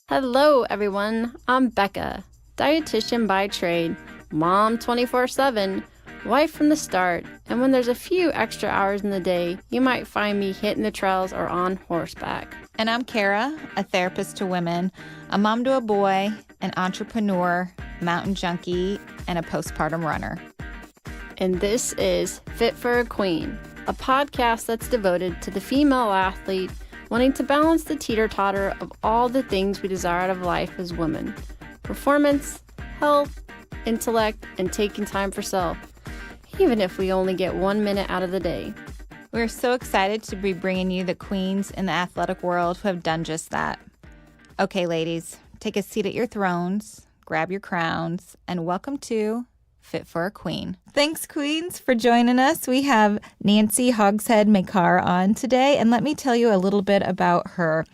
Hello, everyone. I'm Becca, dietitian by trade, mom 24/7, wife from the start, and when there's a few extra hours in the day, you might find me hitting the trails or on horseback. And I'm Kara, a therapist to women, a mom to a boy, an entrepreneur, mountain junkie, and a postpartum runner. And this is Fit for a Queen, a podcast that's devoted to the female athlete wanting to balance the teeter-totter of all the things we desire out of life as women: performance, health, intellect, and taking time for self, even if we only get 1 minute out of the day. We're so excited to be bringing you the queens in the athletic world who have done just that. Okay, ladies, take a seat at your thrones, grab your crowns, and welcome to Fit for a Queen. Thanks, queens, for joining us. We have Nancy Hogshead-Makar on today, and let me tell you a little bit about her.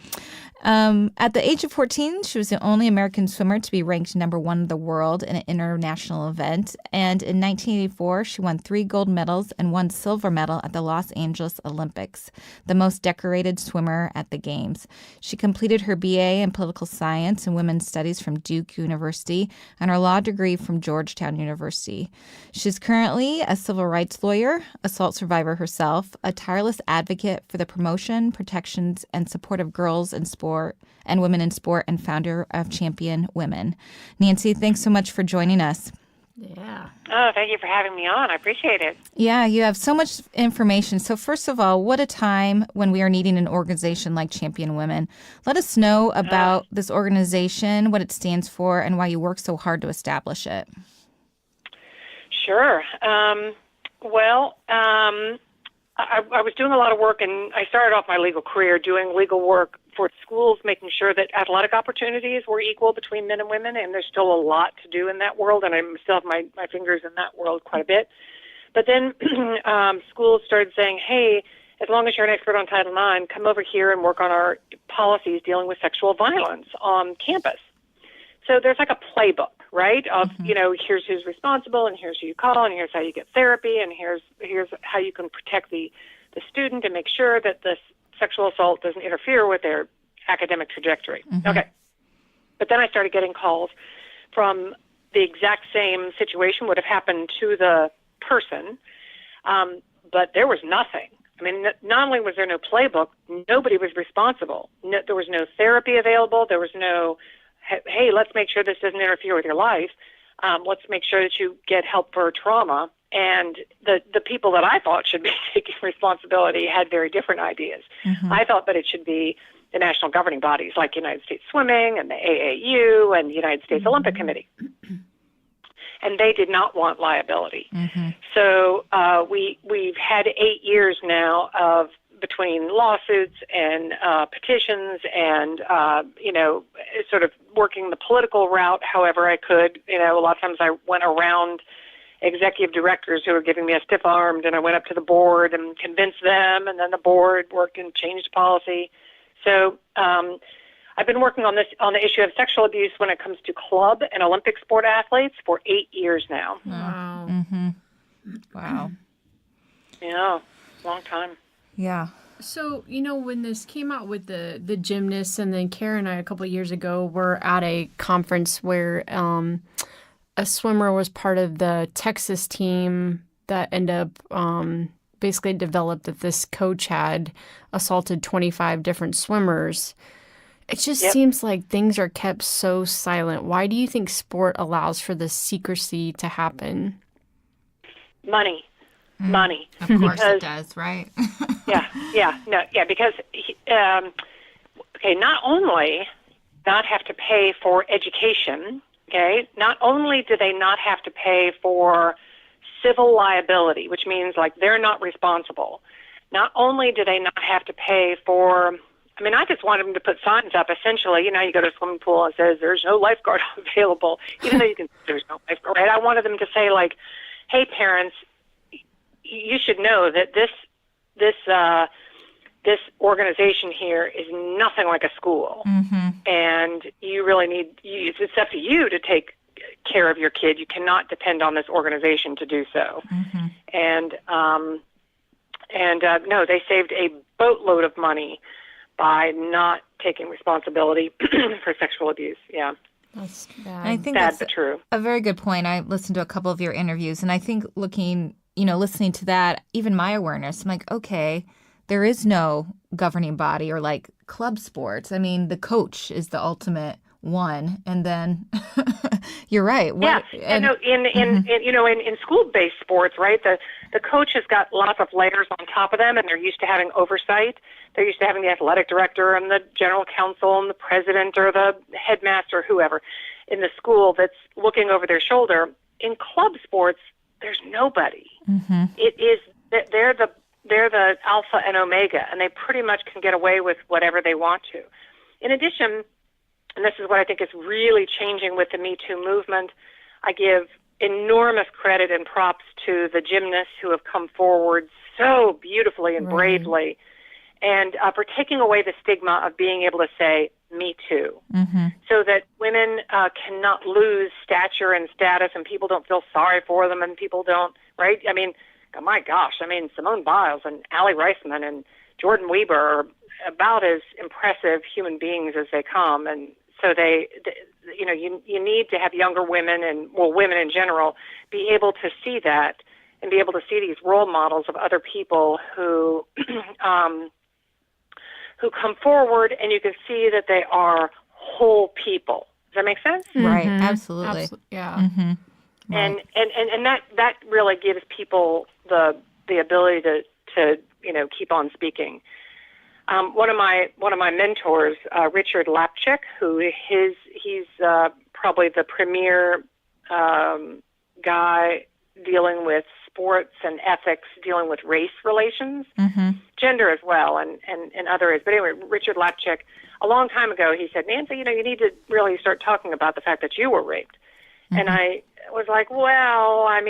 At the age of 14, she was the only American swimmer to be ranked number 1 in the world in an international event. And in 1984, she won 3 gold medals and 1 silver medal at the Los Angeles Olympics, the most decorated swimmer at the Games. She completed her BA in political science and women's studies from Duke University and her law degree from Georgetown University. She's currently a civil rights lawyer, assault survivor herself, a tireless advocate for the promotion, protections, and support of girls in sport and women in sport, and founder of Champion Women. Nancy, thanks so much for joining us. Yeah. Oh, thank you for having me on. I appreciate it. Yeah, you have so much information. So first of all, what a time when we are needing an organization like Champion Women. Let us know about this organization, what it stands for, and why you work so hard to establish it. Sure. I was doing a lot of work, and I started off my legal career doing legal work for schools, making sure that athletic opportunities were equal between men and women, and there's still a lot to do in that world, and I still have my fingers in that world quite a bit. But then schools started saying, hey, as long as you're an expert on Title IX, come over here and work on our policies dealing with sexual violence on campus. So there's like a playbook, right, of, here's who's responsible, and here's who you call, and here's how you get therapy, and here's how you can protect the student and make sure that this sexual assault doesn't interfere with their academic trajectory. Mm-hmm. Okay. But then I started getting calls from the exact same situation would have happened to the person, but there was nothing. I mean, not only was there no playbook, nobody was responsible. No, there was no therapy available. There was no, hey, let's make sure this doesn't interfere with your life. Let's make sure that you get help for trauma. And the people that I thought should be taking responsibility had very different ideas. Mm-hmm. I thought that it should be the national governing bodies like United States Swimming and the AAU and the United States Olympic Committee. And they did not want liability. Mm-hmm. So we've had 8 years now of between lawsuits and petitions and, sort of working the political route however I could. A lot of times I went around executive directors who were giving me a stiff arm, and I went up to the board and convinced them, and then the board worked and changed policy. So I've been working on the issue of sexual abuse when it comes to club and Olympic sport athletes for 8 years now. Wow. Mm-hmm. Wow. Yeah, long time. Yeah. So, when this came out with the gymnasts, and then Kara and I a couple of years ago were at a conference where a swimmer was part of the Texas team that ended up basically developed that this coach had assaulted 25 different swimmers. It just seems like things are kept so silent. Why do you think sport allows for this secrecy to happen? Money. Of course it does, right? Because not only not have to pay for education, okay, not only do they not have to pay for civil liability, which means like they're not responsible, not only do they not have to pay for, I just wanted them to put signs up, essentially, you go to a swimming pool and it says there's no lifeguard available, even though there's no lifeguard, right? I wanted them to say like, hey parents, you should know that this organization here is nothing like a school. Mm-hmm. And you really it's up to you to take care of your kid. You cannot depend on this organization to do so. Mm-hmm. And no, they saved a boatload of money by not taking responsibility for sexual abuse. Yeah. That's And I bad. think Sad that's but true. a very good point. I listened to a couple of your interviews, and I think listening to that, even my awareness, I'm like, okay, there is no governing body or like club sports. I mean, the coach is the ultimate one, and then you're right. Yeah, And no, in school-based sports, right? The coach has got lots of layers on top of them, and they're used to having oversight. They're used to having the athletic director and the general counsel and the president or the headmaster, or whoever, in the school that's looking over their shoulder. In club sports, there's nobody. It is they're the alpha and omega, and they pretty much can get away with whatever they want to. In addition, and this is what I think is really changing with the Me Too movement, I give enormous credit and props to the gymnasts who have come forward so beautifully and bravely, and for taking away the stigma of being able to say, me too, so that women cannot lose stature and status, and people don't feel sorry for them, and people don't, right? I mean, oh my gosh, Simone Biles and Allie Reisman and Jordan Weber are about as impressive human beings as they come, and so you need to have younger women and, well, women in general, be able to see that and be able to see these role models of other people who who come forward, and you can see that they are whole people. Does that make sense? Right, absolutely. Yeah. And that really gives people the ability to keep on speaking. One of my mentors, Richard Lapchick, he's probably the premier guy dealing with sports and ethics, dealing with race relations, gender as well, and other areas. But anyway, Richard Lapchick, a long time ago, he said, Nancy, you need to really start talking about the fact that you were raped. And I was like, well, I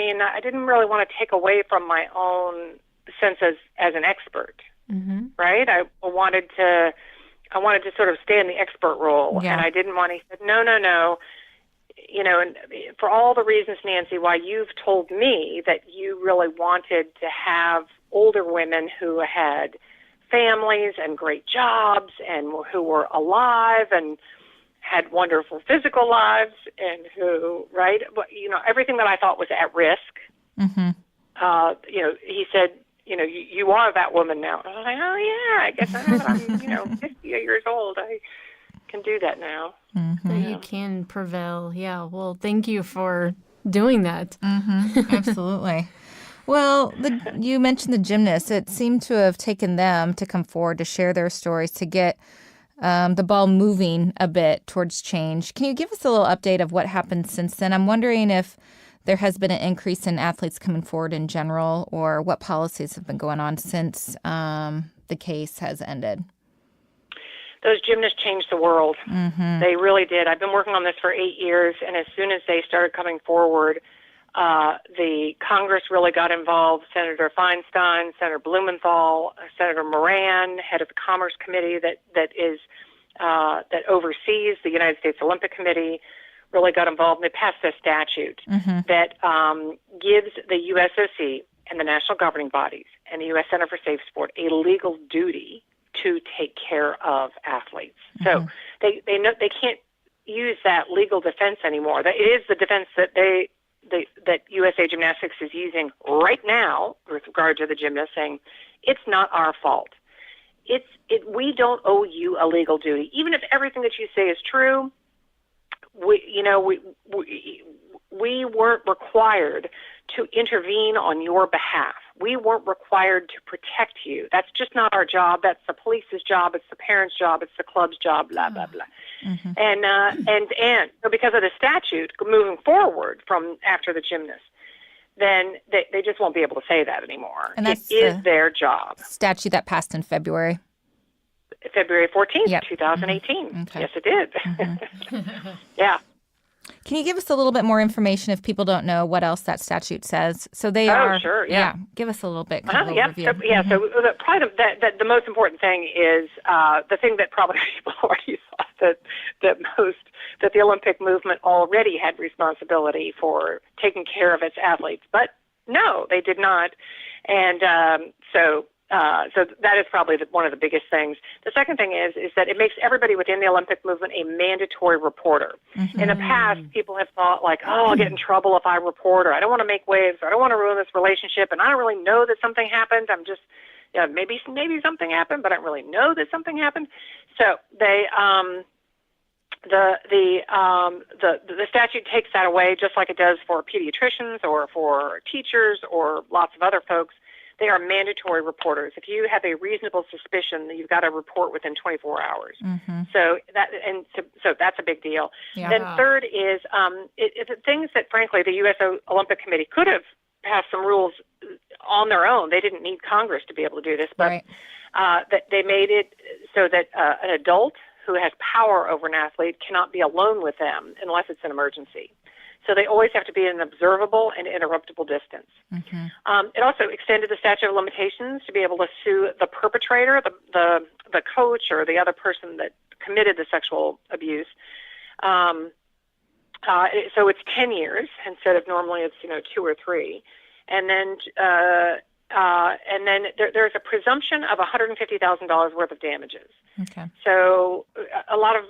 didn't really want to take away from my own sense as an expert. Right? I wanted to sort of stay in the expert role, and I didn't want to. He said, no. And for all the reasons, Nancy, why you've told me that you really wanted to have older women who had families and great jobs and who were alive and had wonderful physical lives and who, right? Everything that I thought was at risk. He said, you are that woman now. I was like, oh yeah, I guess I'm 50 years old. I can do that now. That you can prevail. Yeah. Well, thank you for doing that. Absolutely. Well, you mentioned the gymnasts. It seemed to have taken them to come forward to share their stories to get the ball moving a bit towards change. Can you give us a little update of what happened since then? I'm wondering if there has been an increase in athletes coming forward in general, or what policies have been going on since the case has ended. Those gymnasts changed the world. They really did. I've been working on this for 8 years, and as soon as they started coming forward, the Congress really got involved. Senator Feinstein, Senator Blumenthal, Senator Moran, head of the Commerce Committee that oversees the United States Olympic Committee, really got involved, and they passed a statute that gives the USOC and the national governing bodies and the U.S. Center for Safe Sport a legal duty to take care of athletes. So they can't use that legal defense anymore. It is the defense that that USA Gymnastics is using right now with regard to the gymnasts, saying it's not our fault. We don't owe you a legal duty, even if everything that you say is true. We weren't required to intervene on your behalf. We weren't required to protect you. That's just not our job. That's the police's job. It's the parents' job. It's the club's job. Blah blah blah. And so because of the statute moving forward from after the gymnasts, then they just won't be able to say that anymore. And that's it is their job. Statute that passed in February. February 14th, 2018. Okay. Yes, it did. Yeah. Can you give us a little bit more information if people don't know what else that statute says? So they are. Sure, yeah. Give us a little bit. Overview. So probably the most important thing is the thing that probably people already thought that the Olympic movement already had responsibility for taking care of its athletes, but no, they did not. And so So that is probably one of the biggest things. The second thing is that it makes everybody within the Olympic movement a mandatory reporter. In the past, people have thought like, oh, I'll get in trouble if I report, or I don't want to make waves, or I don't want to ruin this relationship, and I don't really know that something happened. I'm just, maybe something happened, but I don't really know that something happened. So they, the statute takes that away, just like it does for pediatricians or for teachers or lots of other folks. They are mandatory reporters. If you have a reasonable suspicion, you've got to report within 24 hours. So that's a big deal. Yeah. Then third is the things that, frankly, the U.S. Olympic Committee could have passed some rules on their own. They didn't need Congress to be able to do this, but that they made it so that an adult who has power over an athlete cannot be alone with them unless it's an emergency. So they always have to be in an observable and interruptible distance. It also extended the statute of limitations to be able to sue the perpetrator, the coach, or the other person that committed the sexual abuse. So it's 10 years instead of normally it's 2 or 3, and then there's a presumption of $150,000 worth of damages. Okay. So a lot of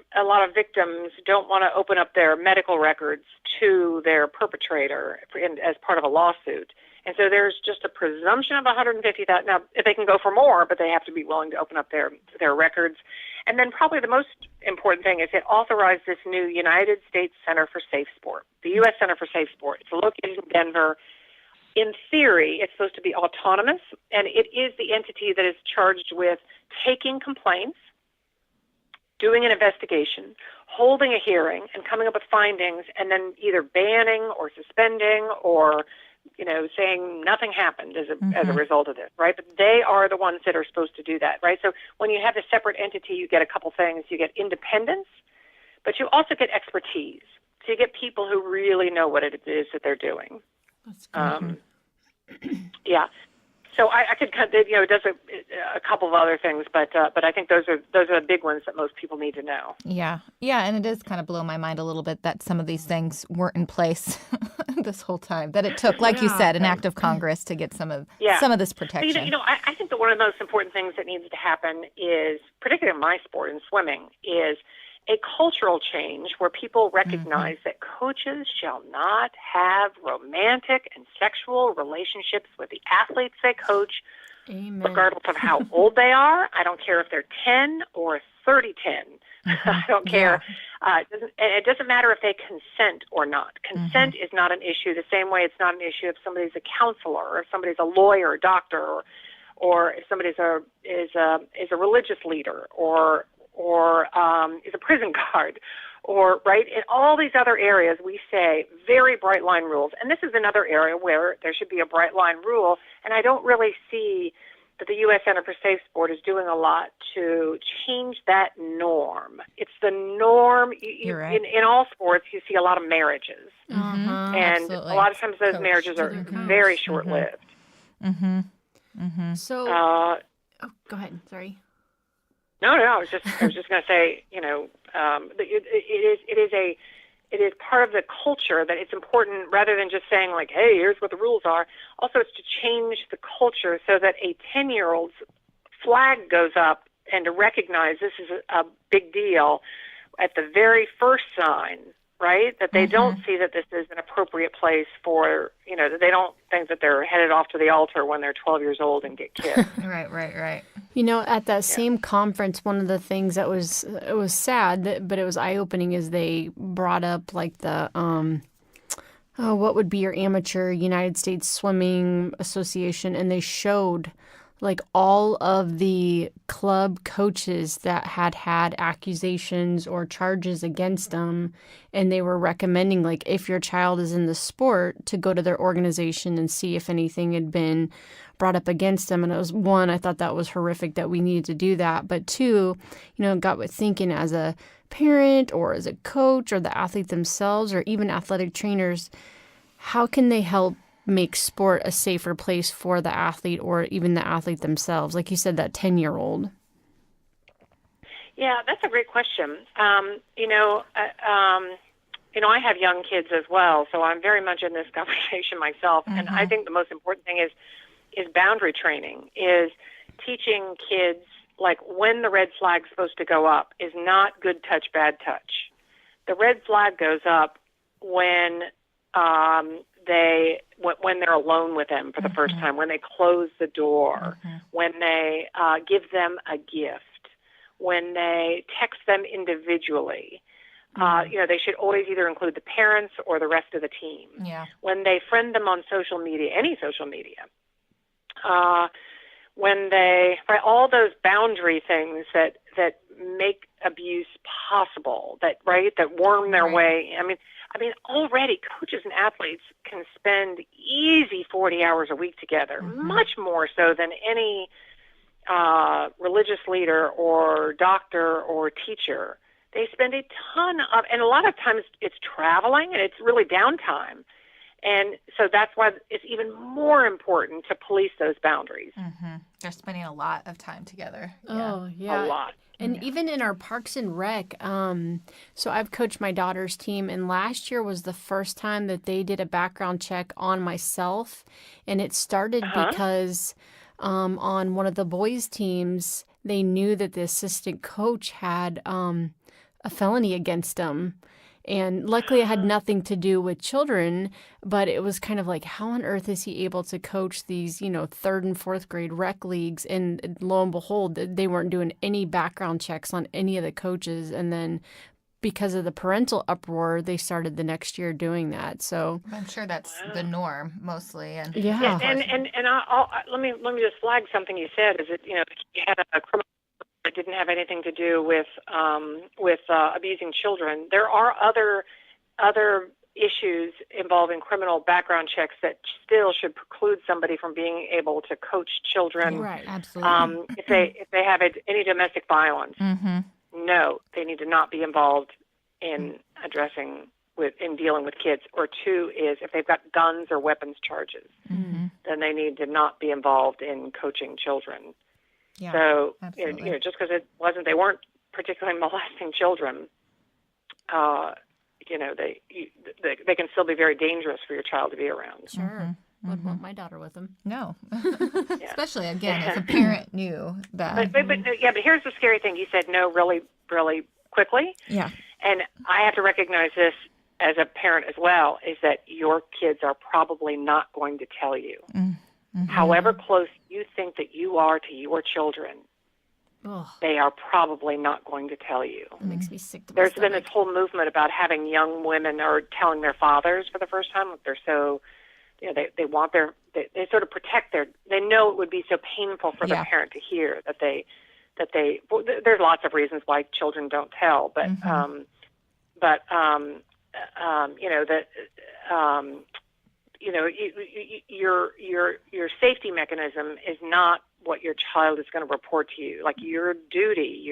victims don't want to open up their medical records to their perpetrator as part of a lawsuit. And so there's just a presumption of $150,000. Now, if they can go for more, but they have to be willing to open up their records. And then probably the most important thing is it authorized this new United States Center for Safe Sport, the U.S. Center for Safe Sport. It's located in Denver. In theory, it's supposed to be autonomous, and it is the entity that is charged with taking complaints, doing an investigation, holding a hearing, and coming up with findings, and then either banning or suspending or, saying nothing happened as a result of this, right? But they are the ones that are supposed to do that, right? So when you have a separate entity, you get a couple things. You get independence, but you also get expertise. So you get people who really know what it is that they're doing. That's good. Yeah. So I could, it does a couple of other things, but I think those are the big ones that most people need to know. Yeah, and it does kind of blow my mind a little bit that some of these things weren't in place this whole time. That it took, like you said, an act of Congress to get some of this protection. So, I think that one of the most important things that needs to happen is, particularly in my sport, in swimming, is a cultural change where people recognize that coaches shall not have romantic and sexual relationships with the athletes they coach, regardless of how old they are. I don't care if they're 10 or 30-10. I don't care. It doesn't matter if they consent or not. Consent is not an issue the same way it's not an issue if somebody's a counselor or if somebody's a lawyer or doctor or if somebody's is a religious leader or is a prison guard, or right in all these other areas we say very bright line rules. And this is another area where there should be a bright line rule. And I don't really see that the U.S. Center for Safe Sport is doing a lot to change that norm. It's the norm. You're right. In all sports, you see a lot of marriages, and absolutely. a lot of times those marriages are very short-lived. So, go ahead. Sorry. No. I was just going to say, it is part of the culture that it's important rather than just saying like, hey, here's what the rules are. Also, it's to change the culture so that a 10-year-old's flag goes up and to recognize this is a big deal at the very first sign, right? That they don't see that this is an appropriate place for, that they don't think that they're headed off to the altar when they're 12 years old and get kissed. Right. At that same conference, one of the things that it was sad, but it was eye-opening is they brought up like the, what would be your amateur United States Swimming Association, and they showed like all of the club coaches that had accusations or charges against them, and they were recommending like if your child is in the sport to go to their organization and see if anything had been brought up against them. And it was one, I thought that was horrific that we needed to do that, but two, got with thinking as a parent or as a coach or the athlete themselves or even athletic trainers, how can they help make sport a safer place for the athlete or even the athlete themselves? Like you said, that 10-year-old. Yeah, that's a great question. I have young kids as well, so I'm very much in this conversation myself. And I think the most important thing is boundary training, is teaching kids, like, when the red flag's supposed to go up is not good touch, bad touch. The red flag goes up when when they're alone with them for the first time, when they close the door, when they give them a gift, when they text them individually. They should always either include the parents or the rest of the team. Yeah. When they friend them on social media, any social media. When they, right, all those boundary things that make abuse possible, that worm their way. I mean, already coaches and athletes can spend easy 40 hours a week together, much more so than any religious leader or doctor or teacher. They spend a ton of, and a lot of times it's traveling and it's really downtime. And so that's why it's even more important to police those boundaries. They're spending a lot of time together. Oh, yeah. A lot. And even in our Parks and Rec, so I've coached my daughter's team, and last year was the first time that they did a background check on myself. And it started because on one of the boys' teams, they knew that the assistant coach had a felony against him. And luckily it had nothing to do with children, but it was kind of like, how on earth is he able to coach these, third and fourth grade rec leagues? And lo and behold, they weren't doing any background checks on any of the coaches. And then because of the parental uproar, they started the next year doing that. So I'm sure that's the norm mostly. And yeah. And I'll, let me just flag something you said, is that, you had a criminal that didn't have anything to do with abusing children. There are other issues involving criminal background checks that still should preclude somebody from being able to coach children. Right, absolutely. If they have any domestic violence, no, they need to not be involved in dealing with kids. Or two is if they've got guns or weapons charges, then they need to not be involved in coaching children. Yeah, so, absolutely. just because they weren't particularly molesting children, they can still be very dangerous for your child to be around. Sure. Wouldn't want my daughter with them. No. Especially, again, if a parent knew that. But here's the scary thing. You said no really, really quickly. Yeah. And I have to recognize this as a parent as well, is that your kids are probably not going to tell you. However close you think that you are to your children, they are probably not going to tell you. That makes me sick to my There's stomach. been this whole movement about having young women or telling their fathers for the first time that they're so, they want they sort of protect they know it would be so painful for the parent to hear that there's lots of reasons why children don't tell, but your safety mechanism is not what your child is going to report to you. Like your duty,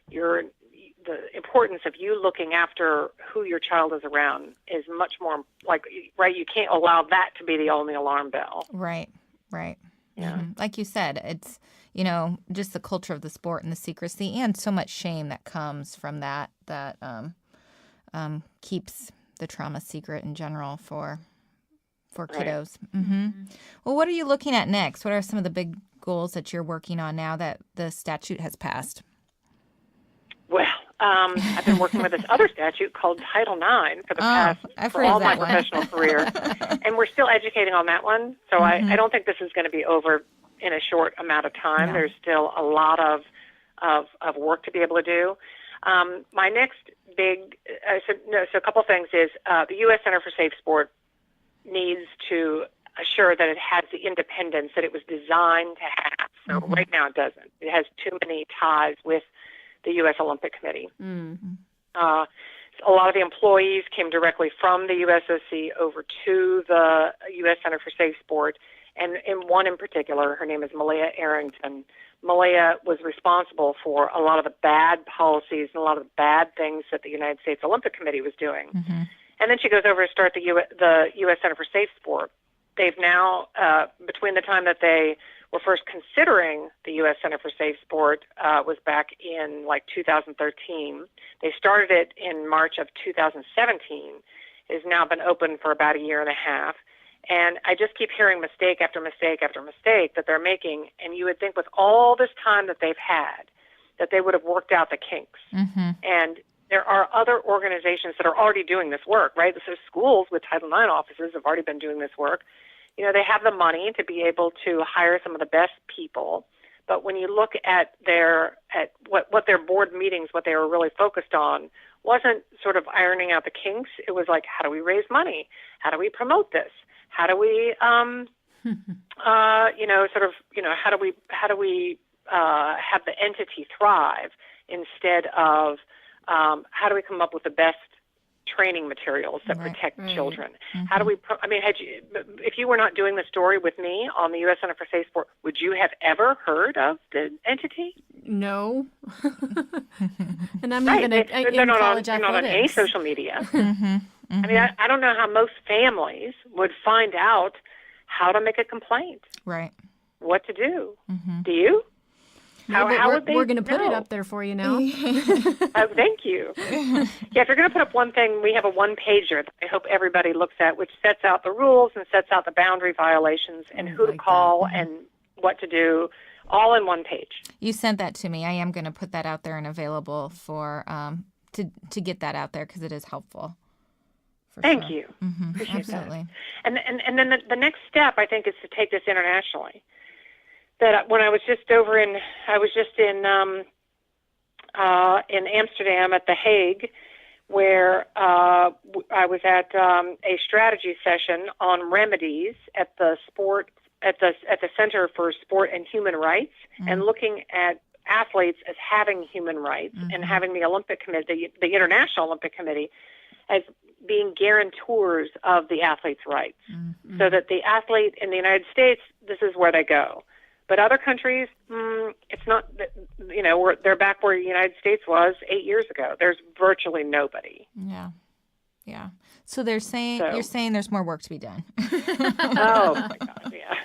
the importance of you looking after who your child is around is much more you can't allow that to be the only alarm bell. Right. Yeah. Like you said, it's, just the culture of the sport and the secrecy and so much shame that comes from that keeps the trauma secret in general for kiddos. Well, what are you looking at next? What are some of the big goals that you're working on now that the statute has passed? Well, I've been working with this other statute called Title IX for all my professional career, and we're still educating on that one. So I don't think this is going to be over in a short amount of time. No. There's still a lot of work to be able to do. My next big so a couple of things is the U.S. Center for Safe Sport needs to assure that it has the independence that it was designed to have. So right now it doesn't. It has too many ties with the U.S. Olympic Committee. A lot of the employees came directly from the USOC over to the U.S. Center for Safe Sport, and in one in particular, her name is Malia Arrington. Malia was responsible for a lot of the bad policies and a lot of the bad things that the United States Olympic Committee was doing. And then she goes over to start the U.S. Center for Safe Sport. They've now, between the time that they were first considering the U.S. Center for Safe Sport was back in 2013. They started it in March of 2017. It has now been open for about a year and a half. And I just keep hearing mistake after mistake after mistake that they're making. And you would think with all this time that they've had, that they would have worked out the kinks. And there are other organizations that are already doing this work, right? So schools with Title IX offices have already been doing this work. You know, they have the money to be able to hire some of the best people. But when you look at what their board meetings, what they were really focused on, wasn't sort of ironing out the kinks. It was like, how do we raise money? How do we promote this? How do we, how do we have the entity thrive instead of how do we come up with the best training materials that protect children? How do we, if you were not doing the story with me on the U.S. Center for Safe Sport, would you have ever heard of the entity? No. And I'm Right. even They're not college on, not on any athletics. social media. I mean, I don't know how most families would find out how to make a complaint. Right. What to do. Do you? No, but How would they we're going to put it know? up there for you now. Oh, thank you. Yeah, if you're going to put up one thing, we have a one-pager that I hope everybody looks at, which sets out the rules and sets out the boundary violations and who to call and what to do, all in one page. You sent that to me. I am going to put that out there and available for to get that out there because it is helpful. Thank you. Appreciate Absolutely. that. And then the next step, I think, is to take this internationally. That when I was just in Amsterdam at The Hague, where I was at a strategy session on remedies at the Center for Sport and Human Rights, and looking at athletes as having human rights and having the Olympic Committee, the International Olympic Committee, as being guarantors of the athlete's rights, so that the athlete in the United States, this is where they go. But other countries, it's not, they're back where the United States was 8 years ago. There's virtually nobody. Yeah. So you're saying there's more work to be done. Oh, my God, yeah.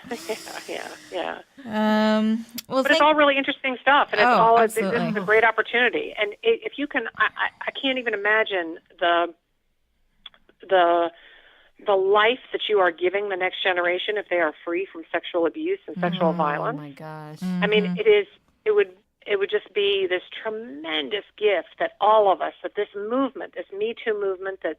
Well, but it's all really interesting stuff, and this is absolutely. a great opportunity. And if you can, I can't even imagine the life that you are giving the next generation if they are free from sexual abuse and sexual violence. Oh my gosh. I mean, it would just be this tremendous gift that all of us, that this movement, this Me Too movement, that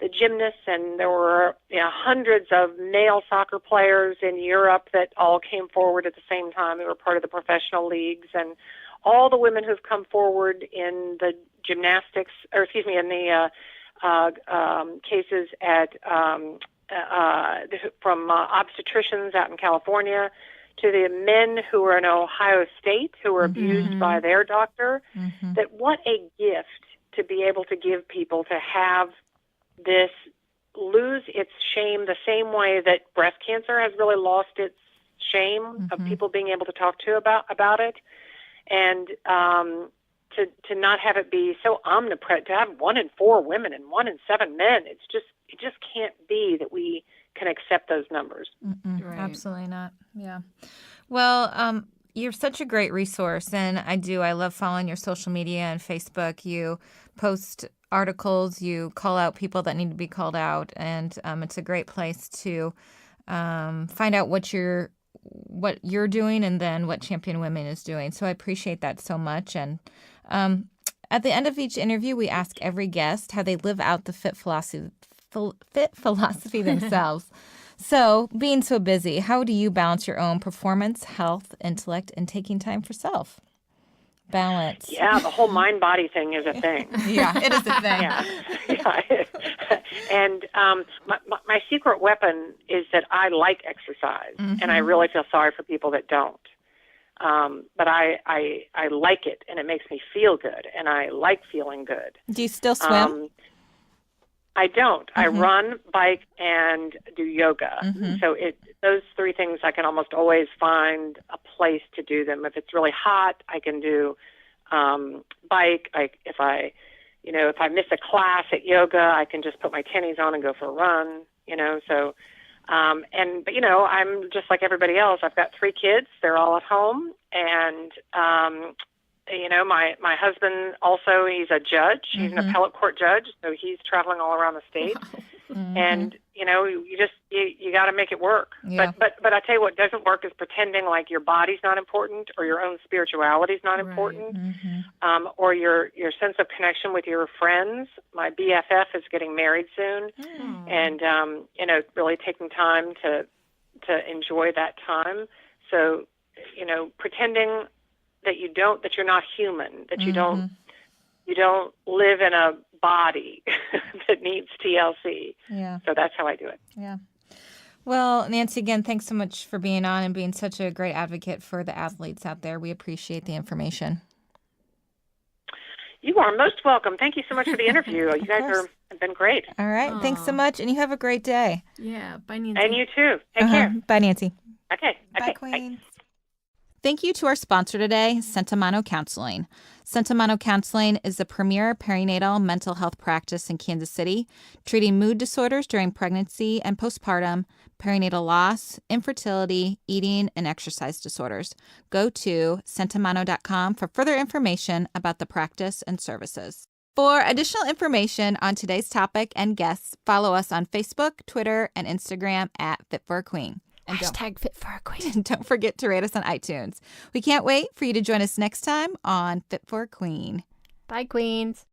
the gymnasts, and there were hundreds of male soccer players in Europe that all came forward at the same time. They were part of the professional leagues, and all the women who've come forward in the gymnastics, in the cases from obstetricians out in California to the men who were in Ohio State who were abused by their doctor, that what a gift to be able to give people to have this lose its shame the same way that breast cancer has really lost its shame of people being able to talk to about it, and to not have it be so omnipresent, to have 1 in 4 women and 1 in 7 men. It just can't be that we can accept those numbers. Right. Absolutely not. Yeah. Well, you're such a great resource, and I love following your social media and Facebook. You post articles, you call out people that need to be called out, and it's a great place to find out what you're doing and then what Champion Women is doing. So I appreciate that so much. And at the end of each interview, we ask every guest how they live out the fit philosophy themselves. So, being so busy, how do you balance your own performance, health, intellect, and taking time for self? Balance. Yeah, the whole mind-body thing is a thing. Yeah, it is a thing. Yeah. And my secret weapon is that I like exercise, and I really feel sorry for people that don't. But I like it, and it makes me feel good, and I like feeling good. Do you still swim? I don't. I run, bike, and do yoga. So those 3 things, I can almost always find a place to do them. If it's really hot, I can do bike. If I miss a class at yoga, I can just put my tennies on and go for a run. So I'm just like everybody else. I've got 3 kids. They're all at home, and my husband also, he's a judge. He's an appellate court judge, so he's traveling all around the state. And you got to make it work. Yeah. But I tell you what doesn't work is pretending like your body's not important or your own spirituality is not important, or your sense of connection with your friends. My BFF is getting married soon, and really taking time to enjoy that time. So, pretending that you're not human, that you don't live in a body that needs TLC. Yeah. So that's how I do it. Yeah. Well, Nancy, again, thanks so much for being on and being such a great advocate for the athletes out there. We appreciate the information. You are most welcome. Thank you so much for the interview. You guys have been great. All right. Aw. Thanks so much, and you have a great day. Yeah. Bye, Nancy. And you too. Take care. Bye, Nancy. Okay. Bye, Queens. Thank you to our sponsor today, Sentimano Counseling. Sentimano Counseling is the premier perinatal mental health practice in Kansas City, treating mood disorders during pregnancy and postpartum, perinatal loss, infertility, eating, and exercise disorders. Go to sentimano.com for further information about the practice and services. For additional information on today's topic and guests, follow us on Facebook, Twitter, and Instagram at Fit for a Queen. And Hashtag Fit for a Queen. don't forget to rate us on iTunes. We can't wait for you to join us next time on Fit for a Queen. Bye, Queens.